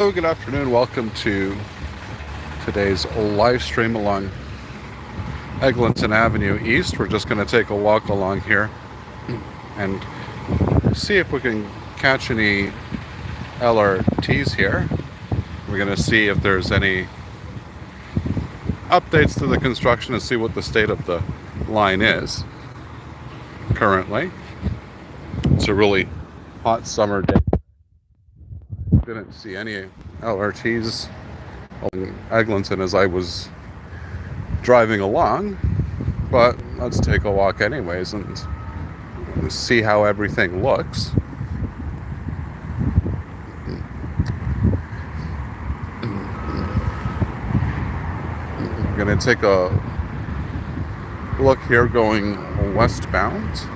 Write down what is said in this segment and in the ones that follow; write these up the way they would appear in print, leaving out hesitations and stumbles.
Hello, good afternoon. Welcome to today's live stream along Eglinton Avenue East. We're just going to take a walk along here and see if we can catch any LRTs here. We're going to see if there's any updates to the construction and see what the state of the line is currently. It's a really hot summer day. Didn't see any LRTs in Eglinton as I was driving along, but let's take a walk anyways and see how everything looks. I'm going to take a look here going westbound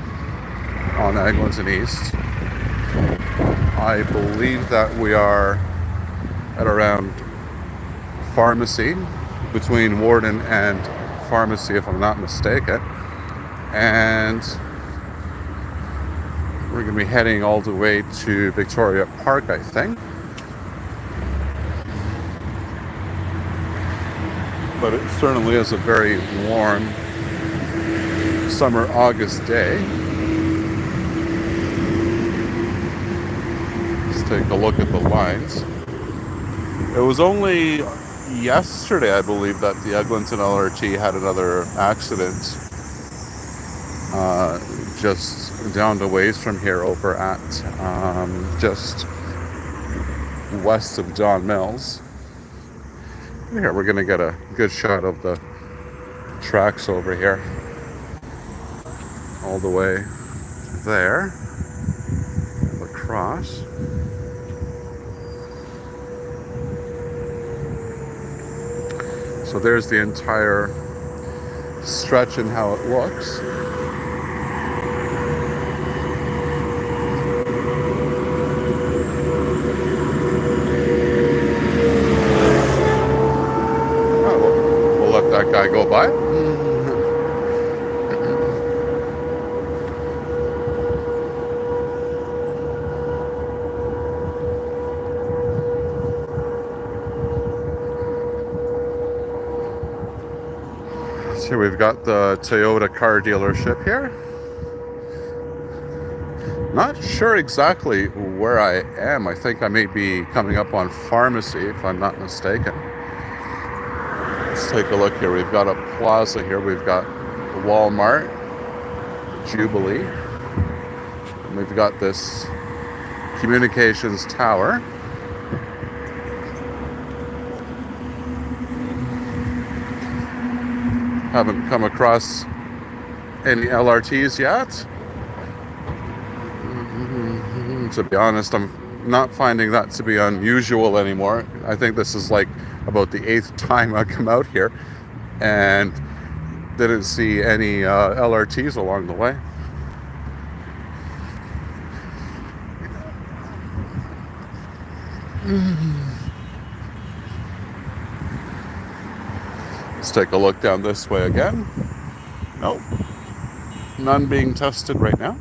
on Eglinton East. I believe that we are at around Pharmacy, between Warden and Pharmacy, if I'm not mistaken. And we're going to be heading all the way to Victoria Park, I think. But it certainly is a very warm summer August day. Take a look at the lines. It was only yesterday, I believe, that the Eglinton LRT had another accident just down the ways from here over at just west of John Mills. Here, we're going to get a good shot of the tracks over here all the way there and across. So there's the entire stretch and how it looks. Oh, we'll let that guy go by. Here we've got the Toyota car dealership here. Not sure exactly where I am. I think I may be coming up on Pharmacy, if I'm not mistaken. Let's take a look here. We've got a plaza here. We've got Walmart, Jubilee. And we've got this communications tower. Haven't come across any LRTs yet. To be honest, I'm not finding that to be unusual anymore. I think this is like about the 8th time I come out here and didn't see any LRTs along the way. Let's take a look down this way again. Nope. None being tested right now.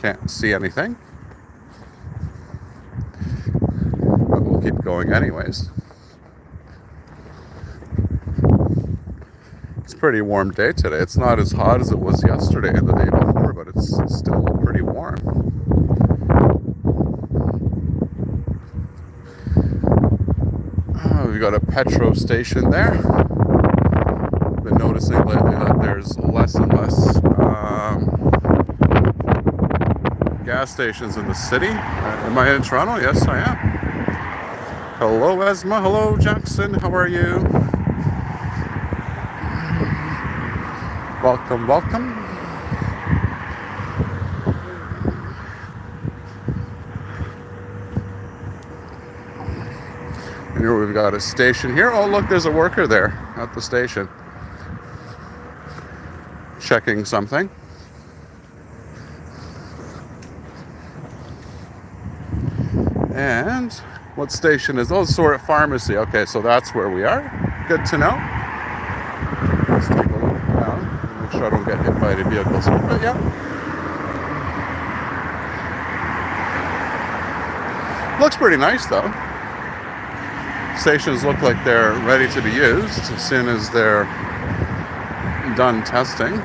Can't see anything. But we'll keep going anyways. It's a pretty warm day today. It's not as hot as it was yesterday and the day before, but it's still pretty warm. We've got a petrol station there. Been noticing lately that there's less and less gas stations in the city. Am I in Toronto? Yes, I am. Hello, Esma. Hello, Jackson. How are you? Welcome, welcome. Here we've got a station here. Oh, look, there's a worker there at the station checking something. And what station is? Oh, so we're at Pharmacy. Okay, so that's where we are. Good to know. Let's take a look around. Make sure I don't get hit by any vehicles. But yeah. Looks pretty nice though. Stations look like they're ready to be used as soon as they're done testing.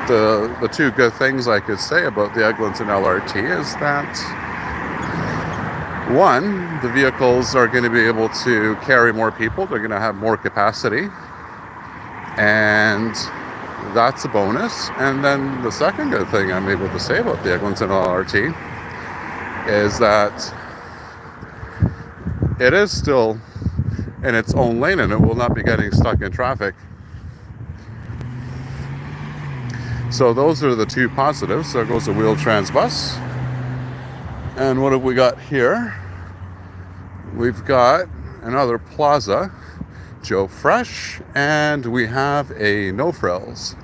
The two good things I could say about the Eglinton LRT is that, one, the vehicles are going to be able to carry more people. They're going to have more capacity, and that's a bonus. And then the second good thing I'm able to say about the Eglinton LRT is that it is still in its own lane and it will not be getting stuck in traffic. So those are the two positives. There goes the wheel trans bus. And what have we got here? We've got another Plaza, Joe Fresh, and we have a No Frills.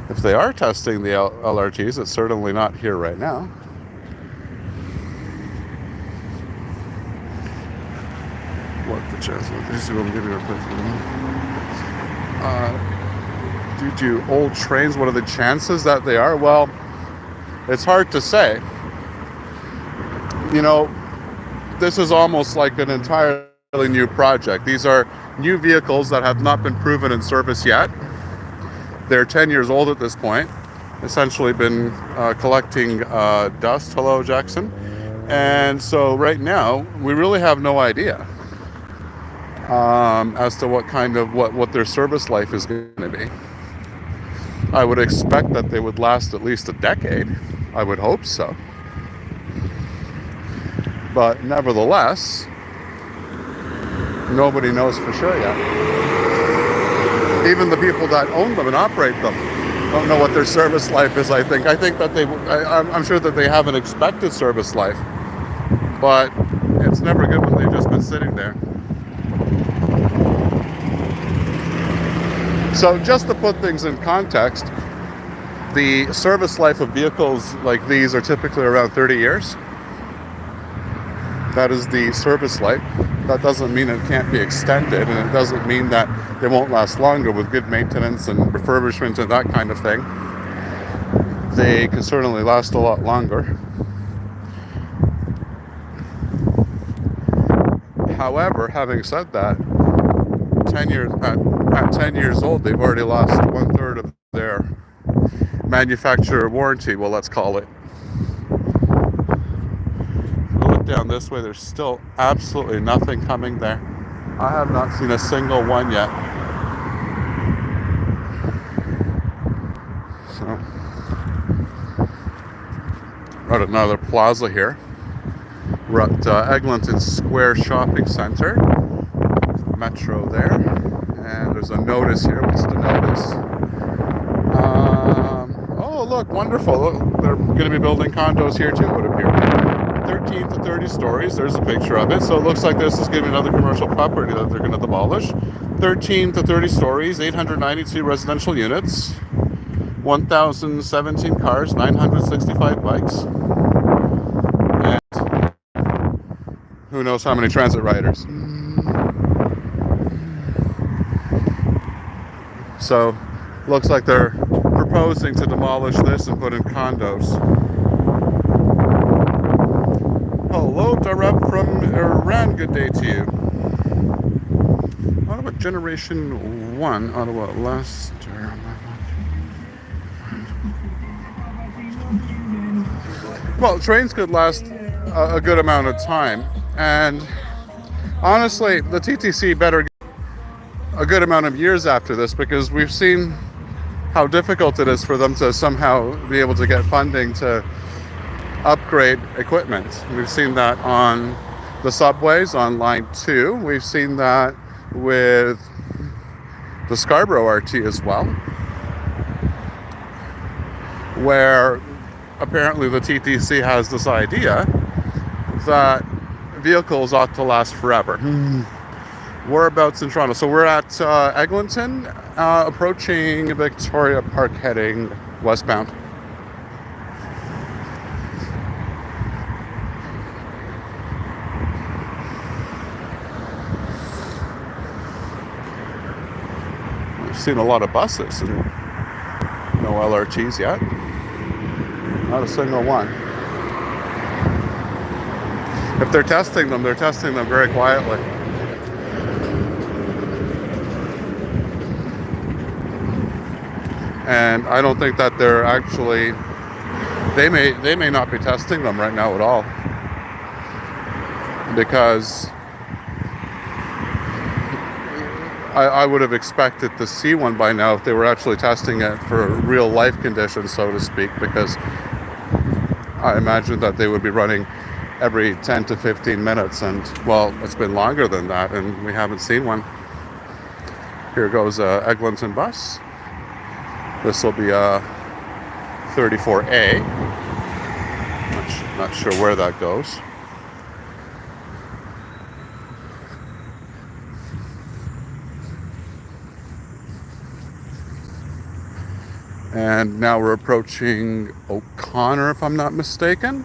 If they are testing the LRTs, it's certainly not here right now. What the chance? This is what I'm giving you a due to old trains, what are the chances that they are? Well, it's hard to say. You know, this is almost like an entirely new project. These are new vehicles that have not been proven in service yet. They're 10 years old at this point. Essentially been collecting dust. Hello, Jackson. And so right now, we really have no idea as to what their service life is going to be. I would expect that they would last at least a decade. I would hope so. But nevertheless, nobody knows for sure yet. Even the people that own them and operate them don't know what their service life is, I think. I'm sure that they have an expected service life, but it's never good when they've just been sitting there. So just to put things in context, the service life of vehicles like these are typically around 30 years. That is the service life. That doesn't mean it can't be extended, and it doesn't mean that they won't last longer with good maintenance and refurbishment and that kind of thing. They can certainly last a lot longer. However, having said that, 10 years old, they've already lost 1/3 of their manufacturer warranty, well, let's call it. If we look down this way, there's still absolutely nothing coming there. I have not seen a single one yet. So, we're at another plaza here. We're at Eglinton Square Shopping Centre. Metro there. And there's a notice here. What's the notice? Oh, look, wonderful. They're going to be building condos here too, it would appear. 13 to 30 stories. There's a picture of it. So it looks like this is going to be another commercial property that they're going to demolish. 13 to 30 stories, 892 residential units, 1,017 cars, 965 bikes, and who knows how many transit riders. So, looks like they're proposing to demolish this and put in condos. Hello, Darab from Iran. Good day to you. Ottawa Generation 1, Ottawa Leicester. Well, trains could last a good amount of time, and honestly, the TTC better a good amount of years after this, because we've seen how difficult it is for them to somehow be able to get funding to upgrade equipment. We've seen that on the subways on line 2. We've seen that with the Scarborough RT as well, where apparently the TTC has this idea that vehicles ought to last forever. Whereabouts in Toronto? So we're at Eglinton, approaching Victoria Park, heading westbound. seen a lot of buses and no LRTs yet. Not a single one. If they're testing them very quietly. And I don't think that they're actually, they may not be testing them right now at all, because I would have expected to see one by now if they were actually testing it for real life conditions, so to speak, because I imagine that they would be running every 10 to 15 minutes, and well, it's been longer than that and we haven't seen one. Here goes a Eglinton bus. This will be a 34A. Not sure where that goes. And now we're approaching O'Connor, if I'm not mistaken.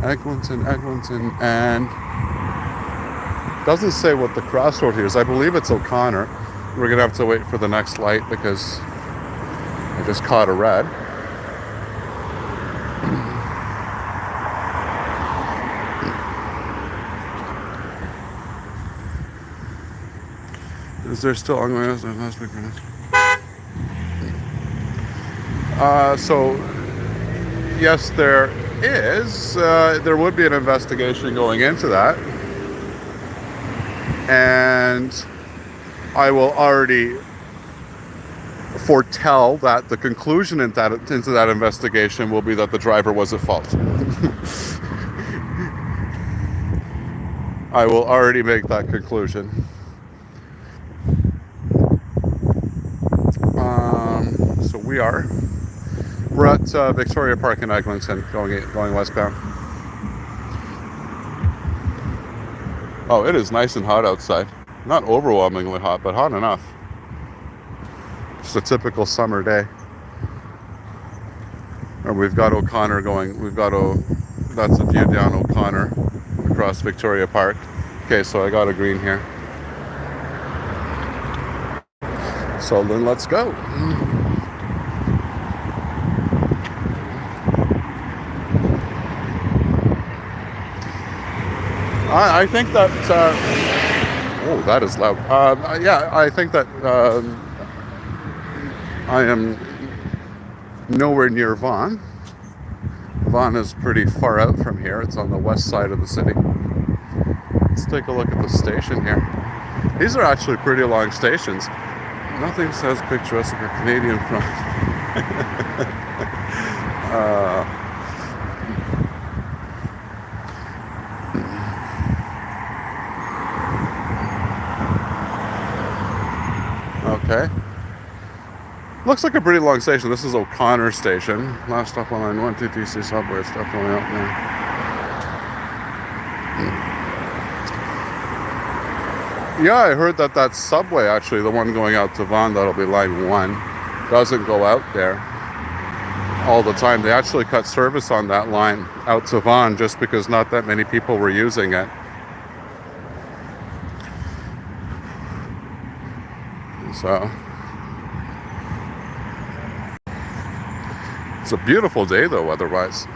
Eglinton, and doesn't say what the crossroad here is. I believe it's O'Connor. We're gonna have to wait for the next light because I just caught a red. Is there still ongoing? So yes, there is. There would be an investigation going into that, and I will already foretell that the conclusion into that investigation will be that the driver was at fault. I will already make that conclusion. So we're at Victoria Park in Eglinton, going westbound. Oh, it is nice and hot outside. Not overwhelmingly hot, but hot enough. Just a typical summer day. And we've got O'Connor going. That's a view down O'Connor across Victoria Park. Okay, so I got a green here. So then let's go. I think that, oh, that is loud. Yeah, I think that I am nowhere near Vaughan. Vaughan is pretty far out from here. It's on the west side of the city. Let's take a look at the station here. These are actually pretty long stations. Nothing says picturesque or Canadian front. Okay. Looks like a pretty long station. This is O'Connor Station. Last stop on line 1, 2, DC subway. It's definitely out there. Yeah, I heard that subway, actually, the one going out to Vaughan, that'll be line 1, doesn't go out there all the time. They actually cut service on that line out to Vaughan just because not that many people were using it. So it's a beautiful day though otherwise.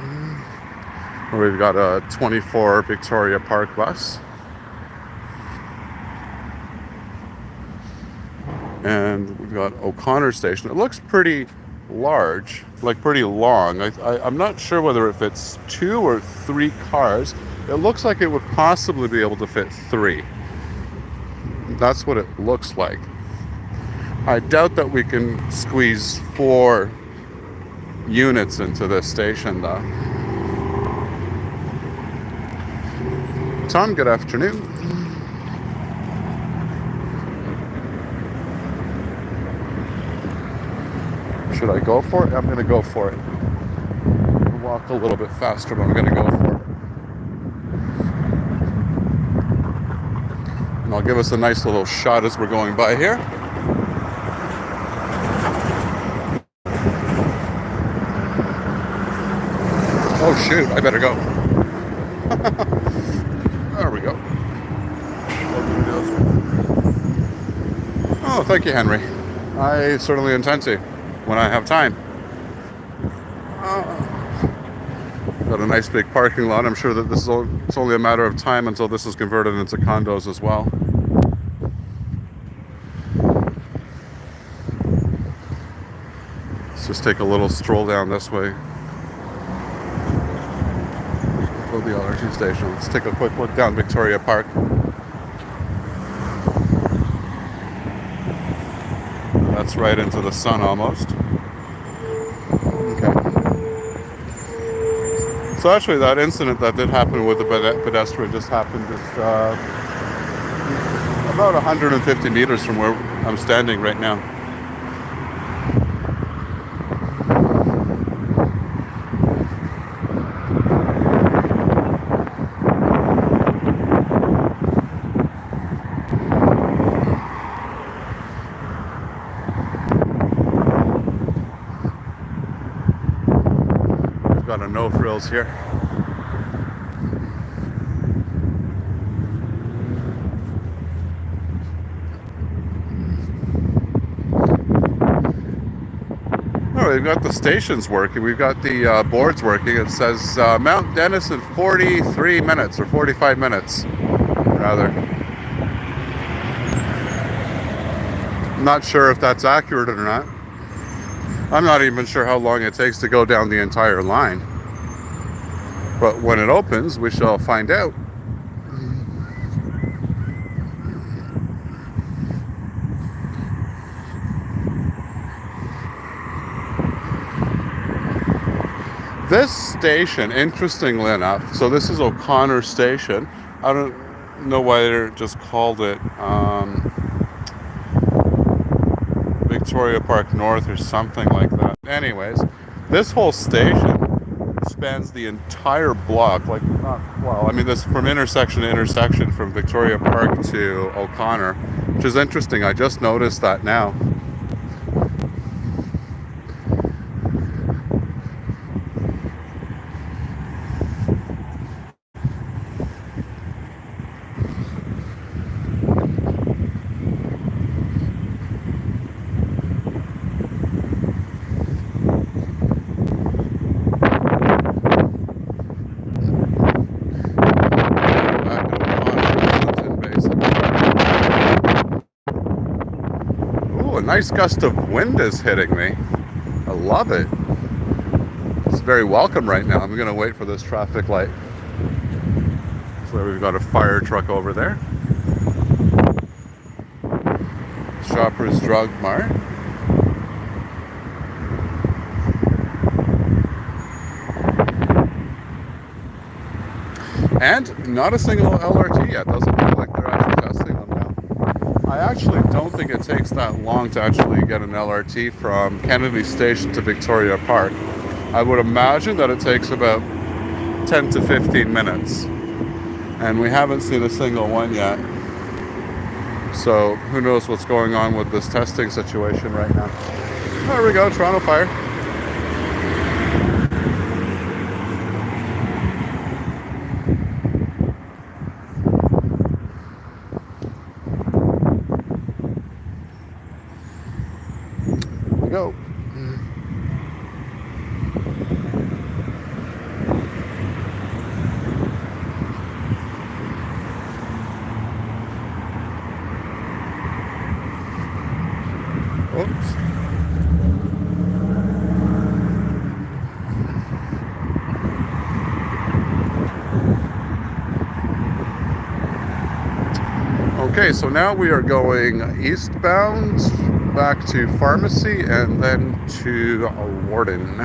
We've got a 24 Victoria Park bus. And we've got O'Connor Station. It looks pretty large, like pretty long. I'm not sure whether it fits 2 or 3 cars. It looks like it would possibly be able to fit 3. That's what it looks like. I doubt that we can squeeze 4 units into this station though. Tom, good afternoon. Should I go for it? I'm going to go for it. I'll walk a little bit faster, but I'm going to go for it. And I'll give us a nice little shot as we're going by here. Oh shoot, I better go. There we go. Oh, thank you, Henry. I certainly intend to when I have time. Got a nice big parking lot. I'm sure that it's only a matter of time until this is converted into condos as well. Let's just take a little stroll down this way. Go to the LRT station. Let's take a quick look down Victoria Park. That's right into the sun almost. Okay. So actually that incident that did happen with the pedestrian just happened just about 150 meters from where I'm standing right now. Got a no frills here. Oh, we've got the stations working. We've got the boards working. It says Mount Dennis in 43 minutes or 45 minutes, rather. Not sure if that's accurate or not. I'm not even sure how long it takes to go down the entire line. But when it opens, we shall find out. This station, interestingly enough, so this is O'Connor Station. I don't know why they just called it Victoria Park North or something like that. Anyways, this whole station spans the entire block, like this from intersection to intersection from Victoria Park to O'Connor, which is interesting. I just noticed that now. A nice gust of wind is hitting me. I love it. It's very welcome right now. I'm going to wait for this traffic light. So we've got a fire truck over there. Shoppers Drug Mart. And not a single LRT yet. Doesn't look like they're actually testing them now. I actually don't think it takes that long to actually get an LRT from Kennedy Station to Victoria Park. I would imagine that it takes about 10 to 15 minutes. And we haven't seen a single one yet. So who knows what's going on with this testing situation right now. There we go, Toronto Fire. Go. Oops. Okay, so now we are going eastbound back to Pharmacy and then to Warden.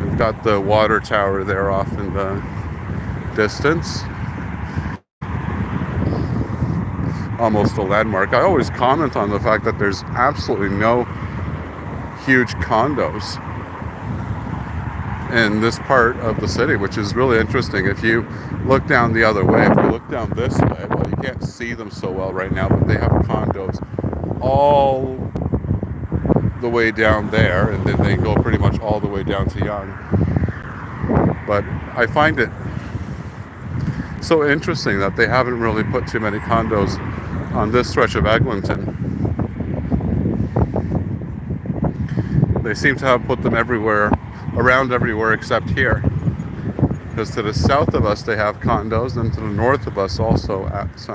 We've got the water tower there off in the distance. Almost a landmark. I always comment on the fact that there's absolutely no huge condos in this part of the city, which is really interesting. If you look down the other way, if you look down this way, well, you can't see them so well right now, but they have condos all the way down there, and then they go pretty much all the way down to Yonge. But I find it so interesting that they haven't really put too many condos on this stretch of Eglinton. They seem to have put them everywhere, around everywhere except here. Because to the south of us they have condos, and to the north of us also at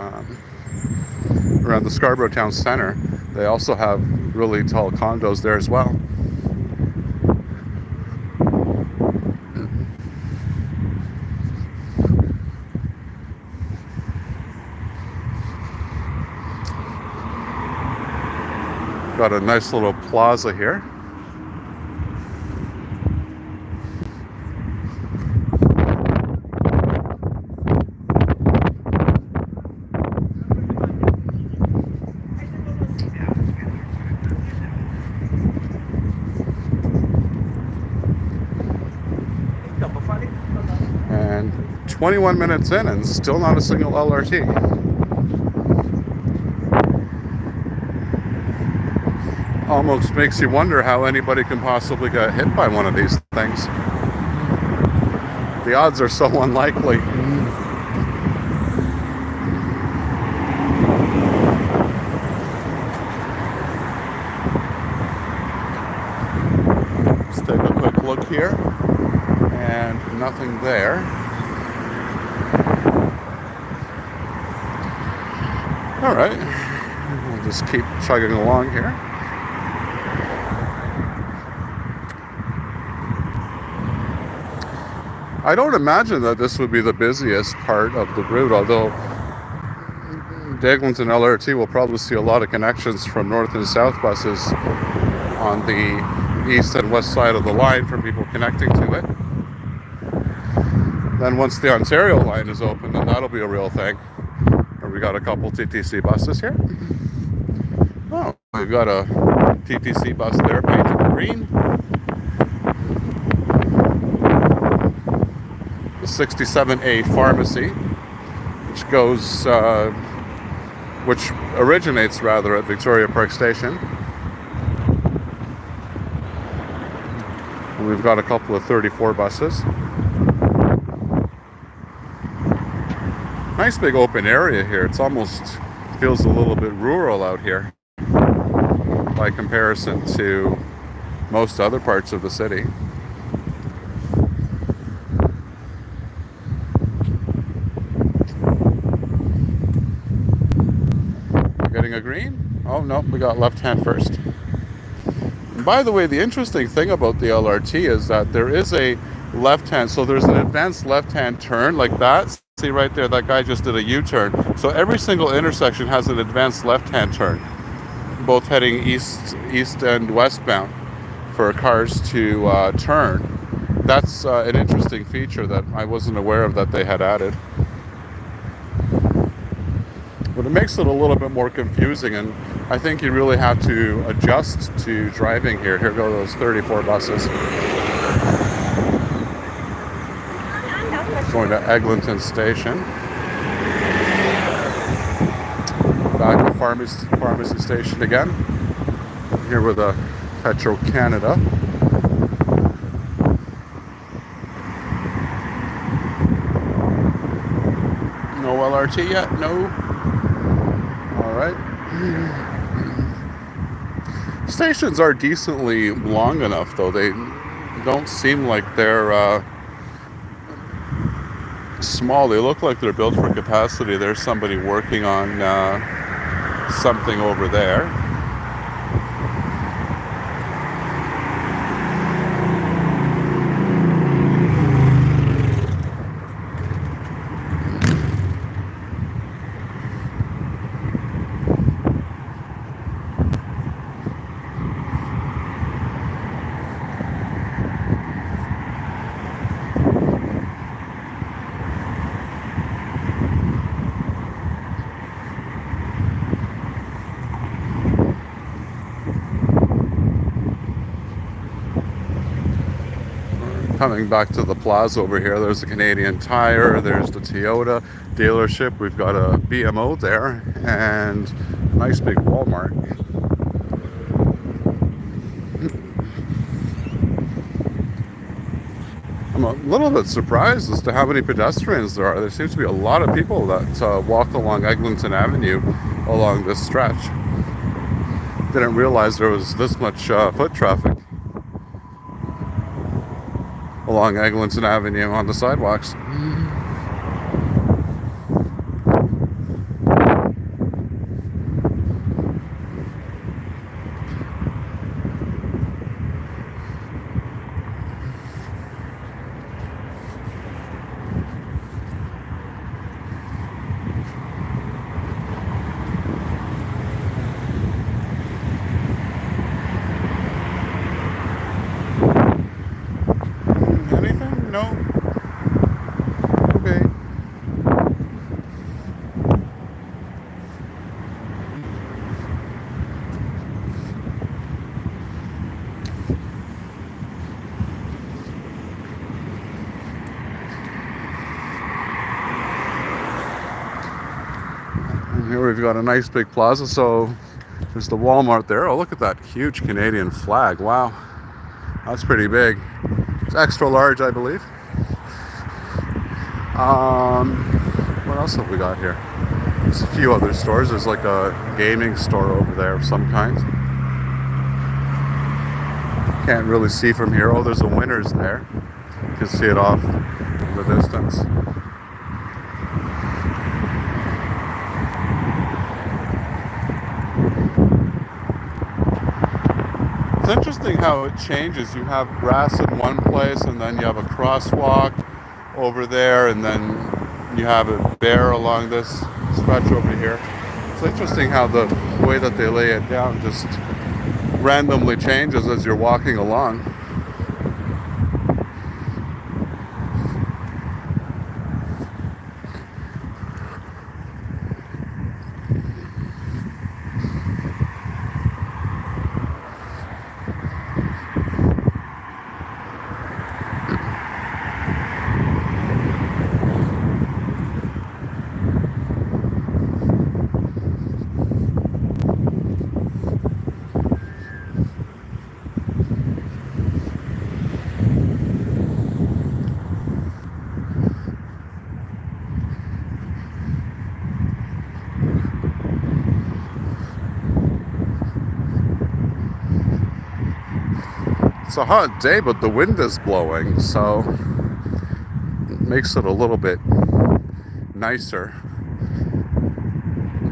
around the Scarborough town center, they also have really tall condos there as well. Got a nice little plaza here. And 21 minutes in and still not a single LRT. Almost makes you wonder how anybody can possibly get hit by one of these things. The odds are so unlikely. Let's take a quick look here. And nothing there. All right, we'll just keep chugging along here. I don't imagine that this would be the busiest part of the route, although the Eglinton LRT will probably see a lot of connections from north and south buses on the east and west side of the line from people connecting to it. Then once the Ontario line is open, then that'll be a real thing. We got a couple TTC buses here. Oh, we've got a TTC bus there painted green. The 67A pharmacy, which originates rather at Victoria Park Station. And we've got a couple of 34 buses. Nice big open area here. It's almost feels a little bit rural out here by comparison to most other parts of the city. Getting a green? Oh no, we got left hand first. And by the way, the interesting thing about the LRT is that there is a left hand, so there's an advanced left hand turn like that. See right there, that guy just did a U-turn. So every single intersection has an advanced left-hand turn, both heading east and westbound for cars to turn. That's an interesting feature that I wasn't aware of that they had added. But it makes it a little bit more confusing, and I think you really have to adjust to driving here. Here go those 34 buses. Going to Eglinton Station. Back to pharmacy station again. Here with a Petro Canada. No LRT yet? No. All right. Stations are decently long enough, though. They don't seem like they're small. They look like they're built for capacity. There's somebody working on something over there. Coming back to the plaza over here, there's a Canadian Tire, there's the Toyota dealership, we've got a BMO there, and a nice big Walmart. I'm a little bit surprised as to how many pedestrians there are. There seems to be a lot of people that walk along Eglinton Avenue along this stretch. Didn't realize there was this much foot traffic along Eglinton Avenue on the sidewalks. Anything? No. Okay. And here we've got a nice big plaza. So there's the Walmart there. Oh, look at that huge Canadian flag. Wow. That's pretty big. It's extra large, I believe. What else have we got here? There's a few other stores. There's like a gaming store over there of some kind. Can't really see from here. Oh, there's a Winners there. You can see it off in the distance. It's interesting how it changes. You have grass in one place, and then you have a crosswalk over there, and then you have it bare along this stretch over here. It's interesting how the way that they lay it down just randomly changes as you're walking along. It's a hot day, but the wind is blowing, so it makes it a little bit nicer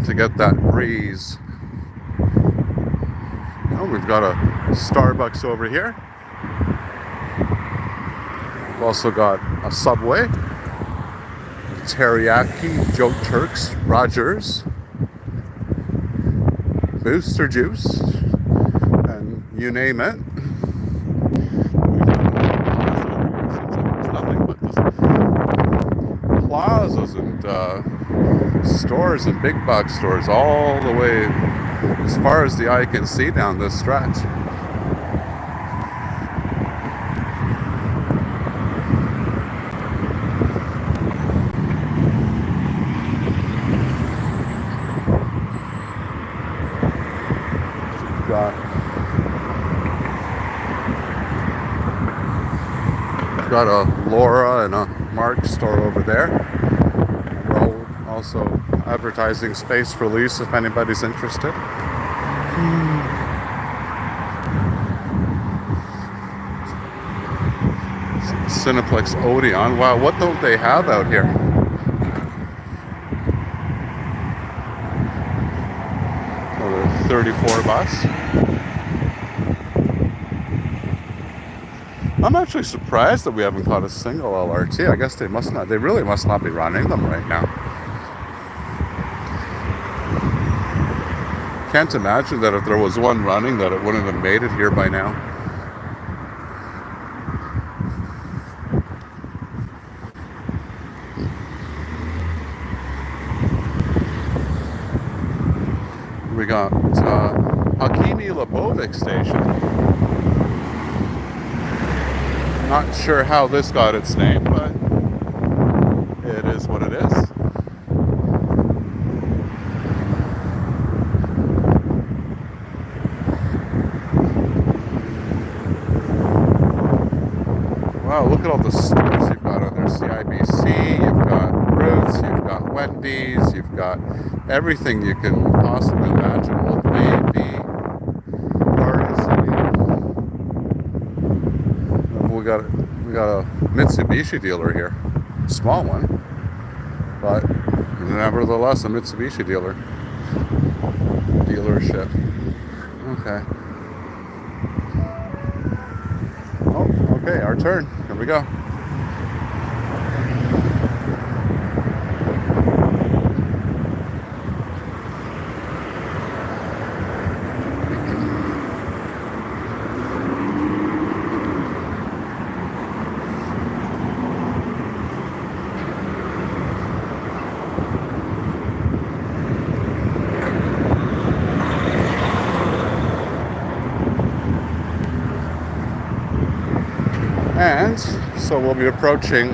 to get that breeze. Oh, we've got a Starbucks over here. We've also got a Subway, Teriyaki, Joe Turks, Rogers, Booster Juice, and you name it. Plazas and stores and big box stores all the way as far as the eye can see down this stretch. We've got a Laura and a Mark store over there. We're also advertising space for lease if anybody's interested. Cineplex Odeon. Wow, what don't they have out here? Oh, the 34 bus. I'm actually surprised that we haven't caught a single LRT. I guess they really must not be running them right now. Can't imagine that if there was one running that it wouldn't have made it here by now. We got Hakimi Lebovic station. Not sure how this got its name, but it is what it is. Wow, look at all the stores you've got on there. CIBC, you've got Fruits, you've got Wendy's, you've got everything you can possibly imagine. Old Navy, Garden City. We got a Mitsubishi dealer here, small one, but nevertheless a Mitsubishi dealership. Okay. Oh, okay, our turn. Here we go. And so we'll be approaching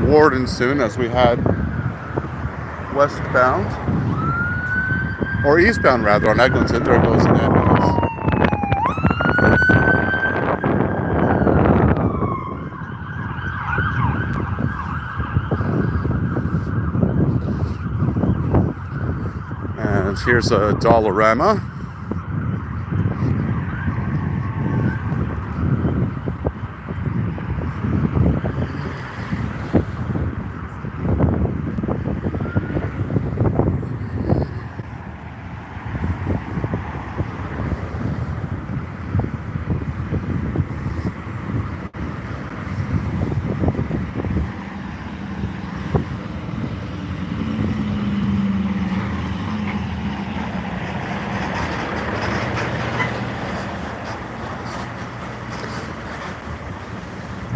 Warden soon as we head westbound, or eastbound rather, on Eglinton. There goes an ambulance. And here's a Dollarama.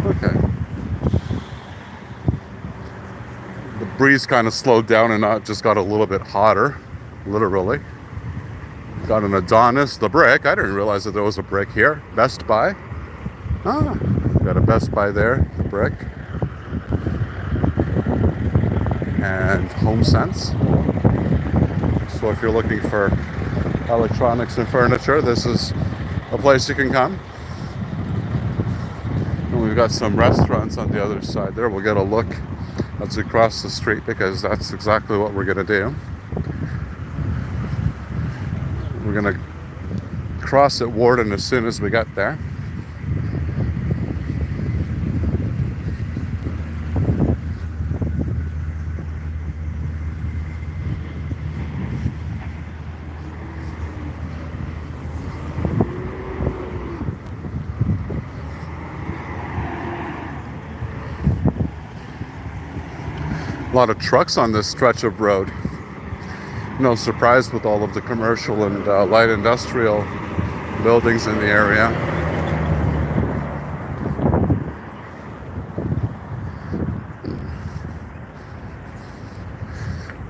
Okay. The breeze kind of slowed down and not just got a little bit hotter, literally. Got an Adonis, the brick. I didn't realize that there was a brick here. Best Buy. Ah, got a Best Buy there, the brick. And HomeSense. So if you're looking for electronics and furniture, this is a place you can come. And we've got some restaurants on the other side there. We'll get a look as we cross the street because that's exactly what we're going to do. We're going to cross at Warden as soon as we get there. A lot of trucks on this stretch of road. No surprise with all of the commercial and light industrial buildings in the area.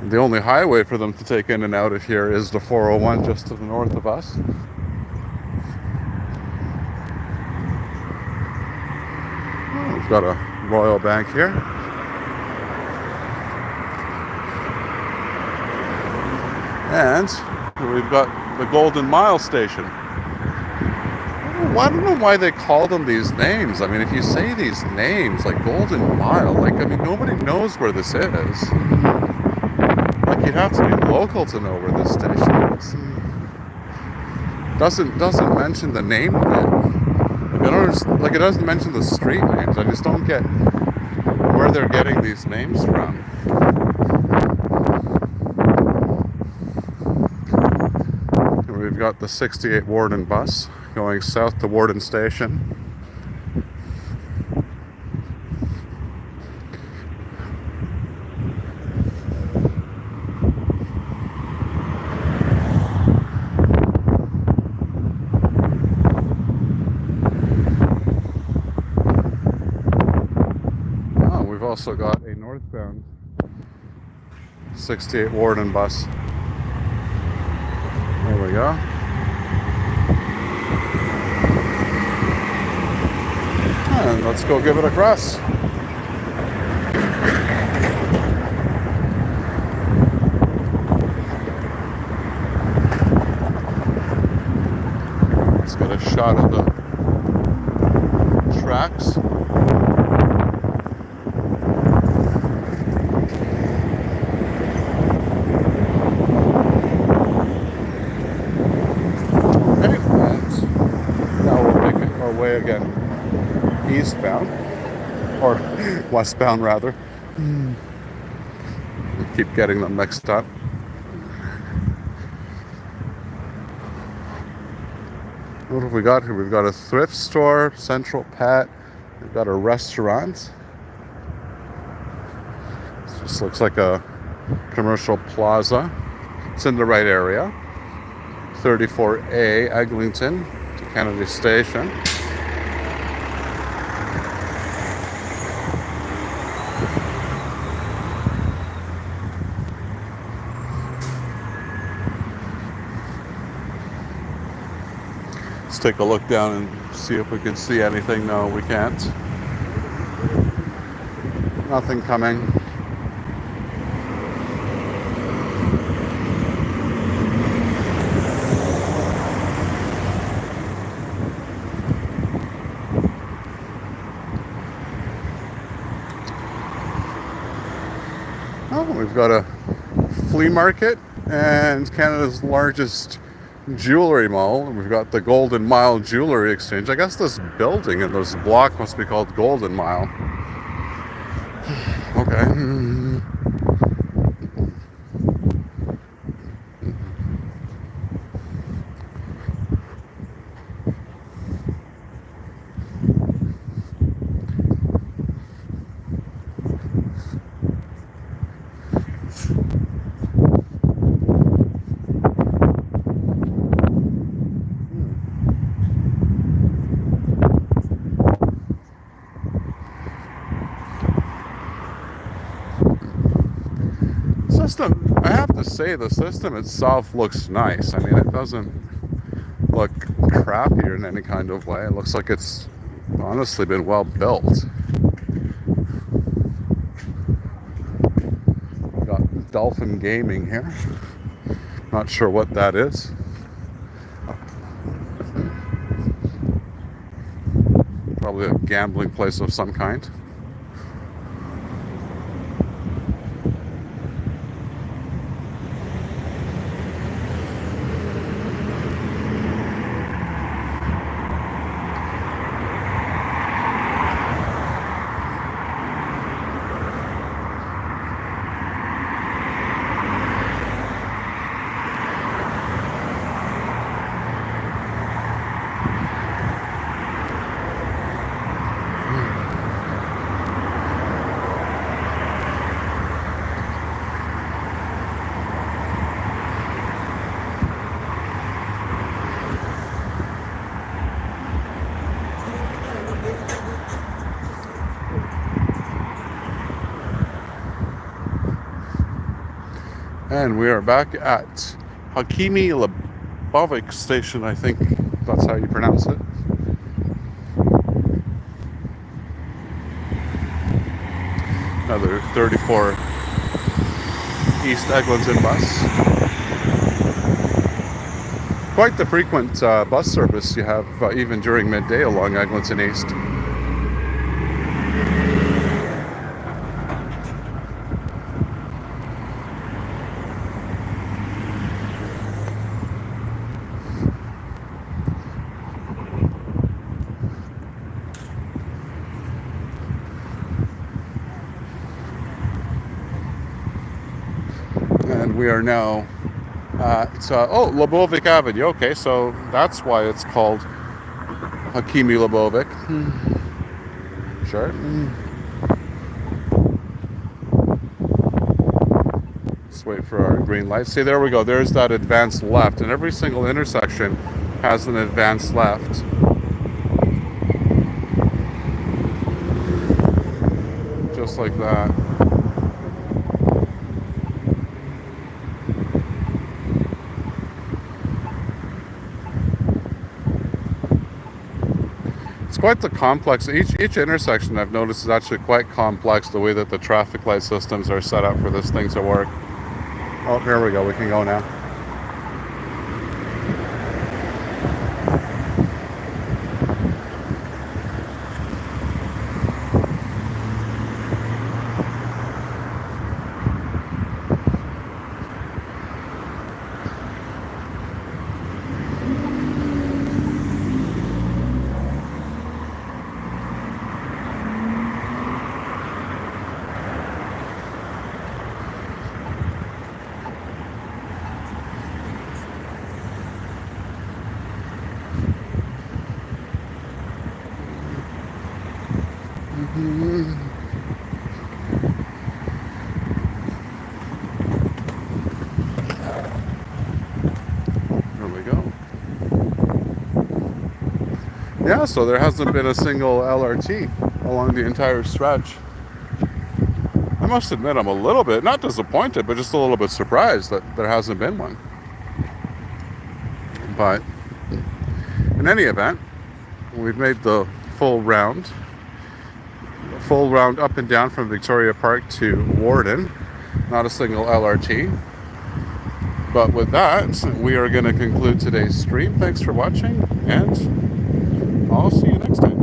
The only highway for them to take in and out of here is the 401 just to the north of us. We've got a Royal Bank here. And we've got the Golden Mile Station. I don't know why they call them these names. I mean, if you say these names, like Golden Mile, like, I mean, nobody knows where this is. Like, you'd have to be local to know where this station is. Doesn't mention the name of it. Like, it doesn't mention the street names. I just don't get where they're getting these names from. We've got the 68 Warden bus going south to Warden Station. Oh, we've also got a northbound 68 Warden bus. There we go. And let's go give it a cross. Let's get a shot of the tracks. way again, eastbound, or westbound rather. I keep getting them mixed up. What have we got here? We've got a thrift store, Central Pet. We've got a restaurant. This just looks like a commercial plaza. It's in the right area. 34A, Eglinton to Kennedy Station. Let's take a look down and see if we can see anything. No, we can't. Nothing coming. Oh, we've got a flea market and Canada's largest jewelry mall. We've got the Golden Mile Jewelry Exchange. I guess this building and this block must be called Golden Mile. Okay. System, I have to say, the system itself looks nice. I mean, it doesn't look crappy in any kind of way. It looks like it's honestly been well built. We've got Dolphin Gaming here. Not sure what that is. Probably a gambling place of some kind. And we are back at Hakimi Lebovic Station, I think that's how you pronounce it. Another 34 East Eglinton bus. Quite the frequent bus service you have even during midday along Eglinton East. And we are now at, Lebovic Avenue. Okay, so that's why it's called Hakimi Lebovic. Sure. Let's wait for our green light. See, there we go. There's that advanced left. And every single intersection has an advanced left. Just like that. It's quite the complex. Each intersection I've noticed is actually quite complex, the way that the traffic light systems are set up for this thing to work. Oh, here we go. We can go now. There we go. Yeah, so there hasn't been a single LRT along the entire stretch. I must admit I'm a little bit, not disappointed, but just a little bit surprised that there hasn't been one. But in any event, we've made the full round up and down from Victoria Park to Warden. Not a single LRT. But with that, we are going to conclude today's stream. Thanks for watching, and I'll see you next time.